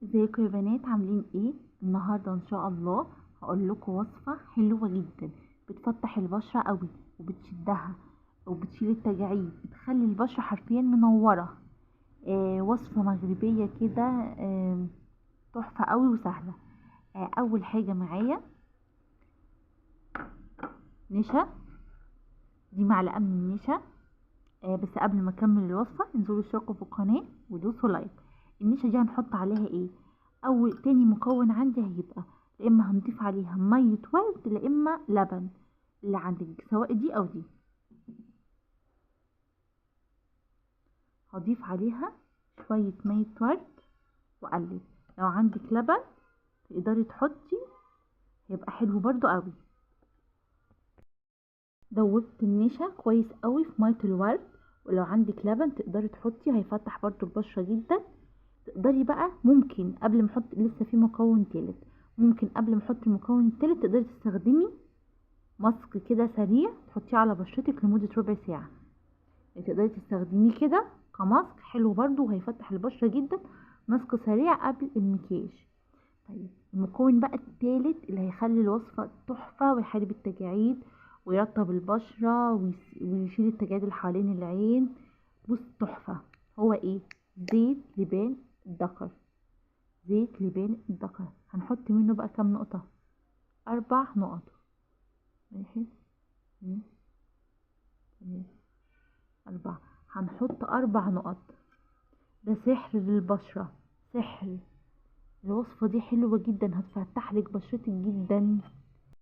ازيكم يا بنات، عاملين ايه؟ النهارده ان شاء الله هقول لكم وصفه حلوه جدا بتفتح البشره قوي وبتشدها وبتشيل التجاعيد، بتخلي البشره حرفيا منوره. وصفه مغربيه كده. تحفه قوي وسهله. اول حاجه معايا نشا. دي معلقه من النشا. بس قبل ما اكمل الوصفه انزلوا اشتركوا في القناه ودوسوا لايك. النشا دي هنحط عليها ايه؟ اول تاني مكون عندي هيبقى لا اما هنضيف عليها ميه ورد لا اما لبن، اللي عندك سواء دي او دي. هضيف عليها شويه ميه ورد واقلب. لو عندك لبن تقدري تحطي، هيبقى حلو برضو قوي. دوبت النشا كويس قوي في ميه الورد، ولو عندك لبن تقدري تحطي، هيفتح برضو البشره جدا. تقدري بقى ممكن قبل ما احط لسه في مكون تالت، ممكن قبل ما احط المكون التالت تقدري تستخدمي ماسك كده سريع تحطيه على بشرتك لمدة ربع ساعة. تقدري تستخدميه كده كماسك حلو برضو وهيفتح البشرة جدا. ماسك سريع قبل المكياج. طيب المكون بقى التالت اللي هيخلي الوصفة تحفة ويحارب التجاعيد ويرطب البشرة ويشيل التجاعيد اللي حوالين العين. بص تحفة. هو ايه؟ زيت لبان الذكر. زيت لبان الذكر هنحط منه بقى كام نقطة؟ 4 نقط. ماشي. 4. هنحط 4 نقط. ده سحر للبشرة، سحر. الوصفة دي حلوة جدا، هتفتح لك بشرتك جدا.